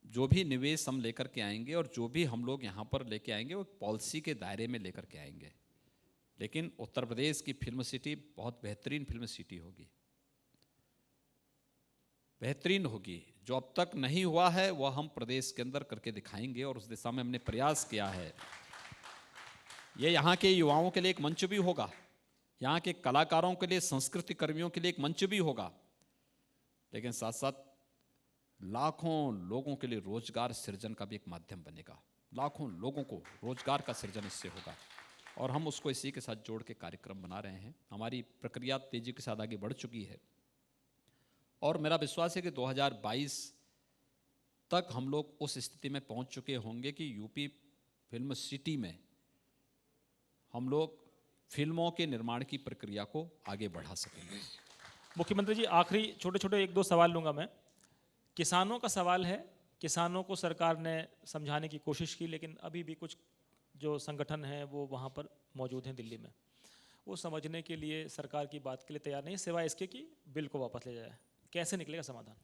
जो भी निवेश हम लेकर के आएंगे और जो भी हम लोग यहाँ पर लेके आएंगे वो पॉलिसी के दायरे में लेकर के आएंगे। लेकिन उत्तर प्रदेश की फिल्म सिटी बहुत बेहतरीन फिल्म सिटी होगी, बेहतरीन होगी। जो अब तक नहीं हुआ है वह हम प्रदेश के अंदर करके दिखाएंगे और उस दिशा में हमने प्रयास किया है। ये यहाँ के युवाओं के लिए एक मंच भी होगा, यहाँ के कलाकारों के लिए, संस्कृति कर्मियों के लिए एक मंच भी होगा, लेकिन साथ साथ लाखों लोगों के लिए रोजगार सृजन का भी एक माध्यम बनेगा। लाखों लोगों को रोजगार का सृजन इससे होगा और हम उसको इसी के साथ जोड़ के कार्यक्रम बना रहे हैं। हमारी प्रक्रिया तेजी के साथ आगे बढ़ चुकी है और मेरा विश्वास है कि 2022 तक हम लोग उस स्थिति में पहुंच चुके होंगे कि यूपी फिल्म सिटी में हम लोग फिल्मों के निर्माण की प्रक्रिया को आगे बढ़ा सकेंगे। मुख्यमंत्री जी, आखिरी छोटे छोटे 1-2 सवाल लूँगा मैं। किसानों का सवाल है, किसानों को सरकार ने समझाने की कोशिश की, लेकिन अभी भी कुछ जो संगठन हैं वो वहाँ पर मौजूद हैं दिल्ली में, वो समझने के लिए सरकार की बात के लिए तैयार नहीं, सिवाय इसके कि बिल को वापस ले जाए। कैसे निकलेगा समाधान?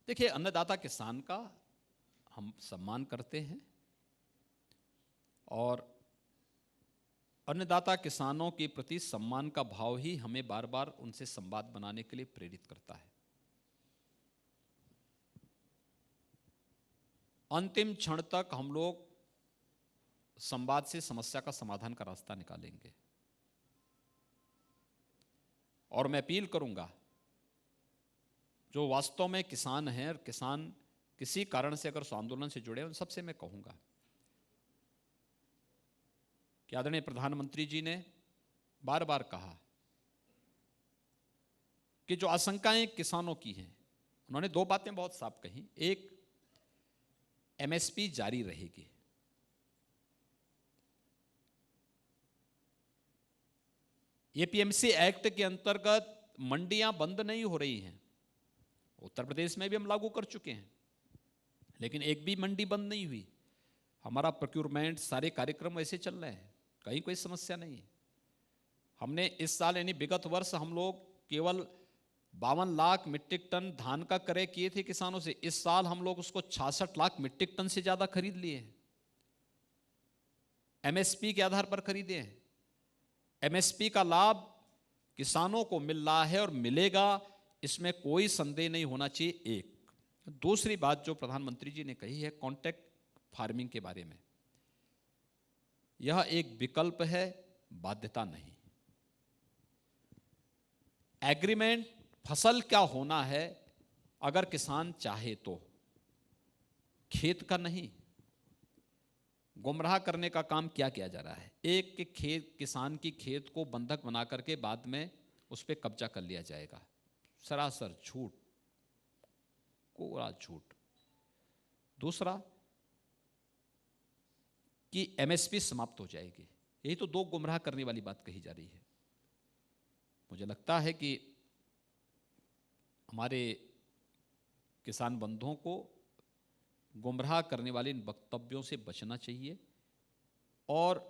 देखिए, अन्नदाता किसान का हम सम्मान करते हैं और अन्नदाता किसानों के प्रति सम्मान का भाव ही हमें बार बार उनसे संवाद बनाने के लिए प्रेरित करता है। अंतिम क्षण तक हम लोग संवाद से समस्या का समाधान का रास्ता निकालेंगे और मैं अपील करूंगा जो वास्तव में किसान हैं और किसान किसी कारण से अगर उस आंदोलन से जुड़े, उन सबसे मैं कहूंगा कि आदरणीय प्रधानमंत्री जी ने बार बार कहा कि जो आशंकाएं किसानों की हैं, उन्होंने 2 बातें बहुत साफ कही। एक, एमएसपी जारी रहेगी, एपीएमसी एक्ट के अंतर्गत मंडियां बंद नहीं हो रही हैं। उत्तर प्रदेश में भी हम लागू कर चुके हैं, लेकिन एक भी मंडी बंद नहीं हुई। हमारा प्रोक्यूरमेंट, सारे कार्यक्रम ऐसे चल रहे हैं, कहीं कोई समस्या नहीं है। हमने इस साल यानी विगत वर्ष हम लोग केवल 52 लाख मीट्रिक टन धान का क्रय किए थे किसानों से। इस साल हम लोग उसको 66 लाख मीट्रिक टन से ज्यादा खरीद लिए हैं, एमएसपी के आधार पर खरीदे हैं। एमएसपी का लाभ किसानों को मिल रहा है और मिलेगा, इसमें कोई संदेह नहीं होना चाहिए। एक दूसरी बात जो प्रधानमंत्री जी ने कही है कॉन्ट्रैक्ट फार्मिंग के बारे में, यह एक विकल्प है, बाध्यता नहीं। एग्रीमेंट फसल क्या होना है अगर किसान चाहे तो, खेत का नहीं। गुमराह करने का काम क्या किया जा रहा है? एक के खेत, किसान की खेत को बंधक बना करके बाद में उस पर कब्जा कर लिया जाएगा। सरासर झूठ, कोरा झूठ। दूसरा कि एमएसपी समाप्त हो जाएगी, यही तो 2 गुमराह करने वाली बात कही जा रही है। मुझे लगता है कि हमारे किसान बंधुओं को गुमराह करने वाले इन वक्तव्यों से बचना चाहिए। और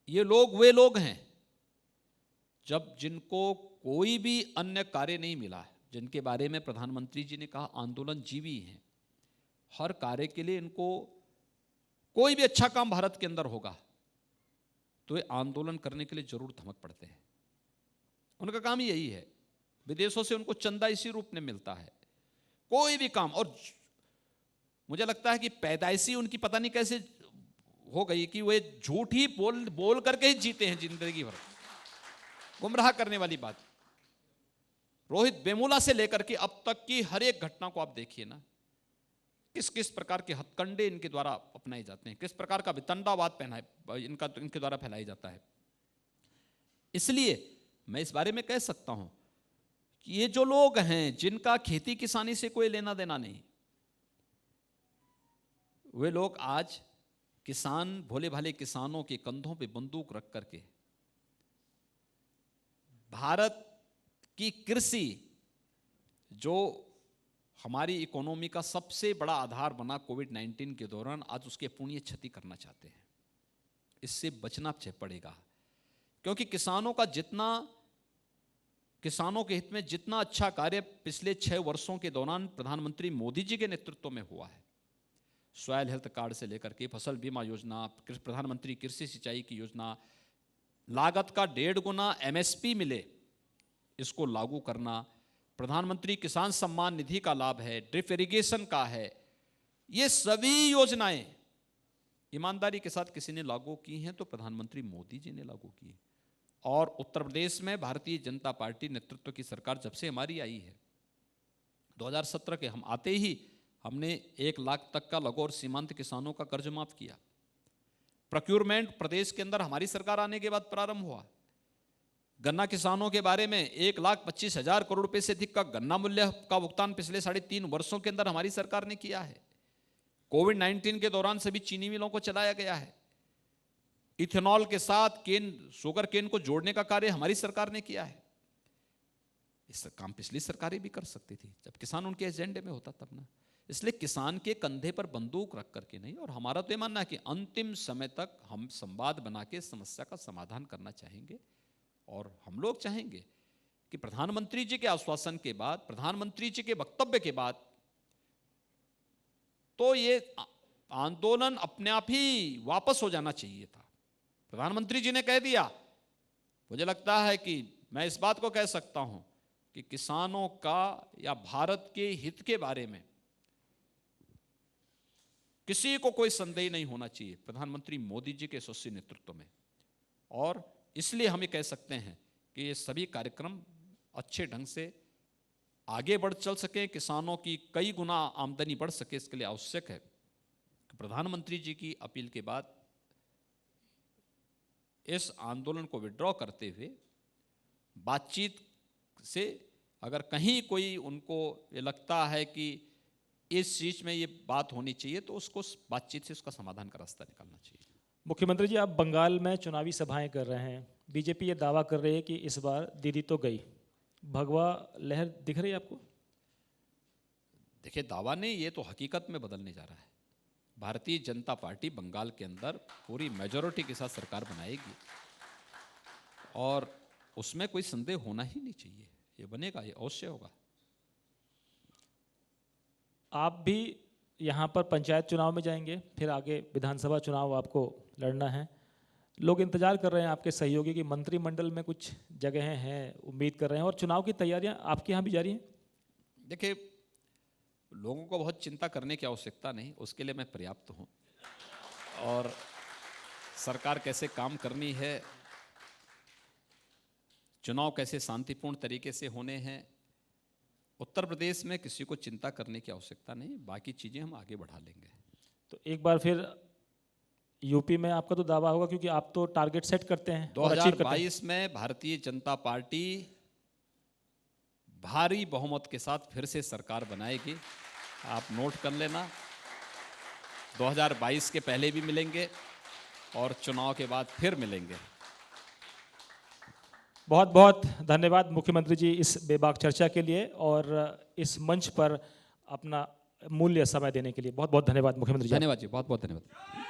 ये लोग वे लोग हैं जब जिनको कोई भी अन्य कार्य नहीं मिला, जिनके बारे में प्रधानमंत्री जी ने कहा आंदोलन जीवी हैं, हर कार्य के लिए इनको कोई भी अच्छा काम भारत के अंदर होगा तो ये आंदोलन करने के लिए जरूर धमक पड़ते हैं। उनका काम ही यही है, विदेशों से उनको चंदा इसी रूप में मिलता है, कोई भी काम। और मुझे लगता है कि पैदाइशी उनकी पता नहीं कैसे हो गई कि वे झूठ ही बोल करके ही जीते हैं जिंदगी भर। गुमराह करने वाली बात, रोहित वेमुला से लेकर के अब तक की हर एक घटना को आप देखिए ना, किस किस प्रकार के हथकंडे इनके द्वारा अपनाए जाते हैं, किस प्रकार का वितंडावाद इनके द्वारा फैलाया जाता है। इसलिए मैं इस बारे में कह सकता हूं कि ये जो लोग हैं जिनका खेती किसानी से कोई लेना देना नहीं, वे लोग आज किसान, भोले भाले किसानों के कंधों पे बंदूक रख करके भारत की कृषि, जो हमारी इकोनॉमी का सबसे बड़ा आधार बना कोविड-19 के दौरान, आज उसके पुण्य क्षति करना चाहते हैं। इससे बचना पड़ेगा, क्योंकि किसानों के हित में जितना अच्छा कार्य पिछले 6 वर्षों के दौरान प्रधानमंत्री मोदी जी के नेतृत्व में हुआ है, सॉयल हेल्थ कार्ड से लेकर के फसल बीमा योजना, प्रधानमंत्री कृषि सिंचाई की योजना, लागत का 1.5 गुना MSP मिले इसको लागू करना, प्रधानमंत्री किसान सम्मान निधि का लाभ है, ड्रिप इरिगेशन का है, ये सभी योजनाएं ईमानदारी के साथ किसी ने लागू की हैं तो प्रधानमंत्री मोदी जी ने लागू की है। और उत्तर प्रदेश में भारतीय जनता पार्टी नेतृत्व की सरकार जब से हमारी आई है, 2017 के हम आते ही हमने 1 लाख तक का लघु और सीमांत किसानों का कर्ज माफ किया। प्रोक्योरमेंट प्रदेश के अंदर हमारी सरकार आने के बाद प्रारंभ हुआ। गन्ना किसानों के बारे में 1,25,000 करोड़ रुपए से अधिक का गन्ना मूल्य का भुगतान पिछले 3.5 वर्षों के अंदर हमारी सरकार ने किया है। कोविड-19 के दौरान सभी चीनी मिलों को चलाया गया है। इथेनॉल के साथ शुगर केन को जोड़ने का कार्य हमारी सरकार ने किया है। इस काम पिछली सरकारें भी कर सकती थी जब किसान उनके एजेंडे में होता तब ना। इसलिए किसान के कंधे पर बंदूक रख करके नहीं, और हमारा तो ये मानना है कि अंतिम समय तक हम संवाद बना के समस्या का समाधान करना चाहेंगे। और हम लोग चाहेंगे कि प्रधानमंत्री जी के आश्वासन के बाद, प्रधानमंत्री जी के वक्तव्य के बाद तो ये आंदोलन अपने आप ही वापस हो जाना चाहिए था। प्रधानमंत्री जी ने कह दिया, मुझे लगता है कि मैं इस बात को कह सकता हूं कि किसानों का या भारत के हित के बारे में किसी को कोई संदेह नहीं होना चाहिए प्रधानमंत्री मोदी जी के यशस्वी नेतृत्व में। और इसलिए हम ये कह सकते हैं कि ये सभी कार्यक्रम अच्छे ढंग से आगे बढ़ चल सके, किसानों की कई गुना आमदनी बढ़ सके, इसके लिए आवश्यक है कि प्रधानमंत्री जी की अपील के बाद इस आंदोलन को विड्रॉ करते हुए बातचीत से, अगर कहीं कोई उनको ये लगता है कि इस चीज में ये बात होनी चाहिए तो उसको बातचीत से उसका समाधान का रास्ता निकालना चाहिए। मुख्यमंत्री जी, आप बंगाल में चुनावी सभाएं कर रहे हैं। बीजेपी ये दावा कर रही है कि इस बार दीदी तो गई, भगवा लहर दिख रही है आपको? देखिए, दावा नहीं, ये तो हकीकत में बदलने जा रहा है। भारतीय जनता पार्टी बंगाल के अंदर पूरी मेजॉरिटी के साथ सरकार बनाएगी और उसमें कोई संदेह होना ही नहीं चाहिए, ये बनेगा, ये अवश्य होगा। आप भी यहाँ पर पंचायत चुनाव में जाएंगे, फिर आगे विधानसभा चुनाव आपको लड़ना है। लोग इंतजार कर रहे हैं आपके सहयोगी की मंत्रिमंडल में कुछ जगहें हैं, उम्मीद कर रहे हैं, और चुनाव की तैयारियां आपके यहाँ भी जारी हैं। देखिए, लोगों को बहुत चिंता करने की आवश्यकता नहीं, उसके लिए मैं पर्याप्त हूँ। और सरकार कैसे काम करनी है, चुनाव कैसे शांतिपूर्ण तरीके से होने हैं, उत्तर प्रदेश में किसी को चिंता करने की आवश्यकता नहीं, बाकी चीज़ें हम आगे बढ़ा लेंगे। तो एक बार फिर यूपी में आपका तो दावा होगा, क्योंकि आप तो टारगेट सेट करते हैं। 2022 में भारतीय जनता पार्टी भारी बहुमत के साथ फिर से सरकार बनाएगी, आप नोट कर लेना। 2022 के पहले भी मिलेंगे और चुनाव के बाद फिर मिलेंगे। बहुत बहुत धन्यवाद मुख्यमंत्री जी इस बेबाक चर्चा के लिए और इस मंच पर अपना मूल्य समय देने के लिए। बहुत बहुत धन्यवाद मुख्यमंत्री जी। धन्यवाद जी, बहुत बहुत धन्यवाद।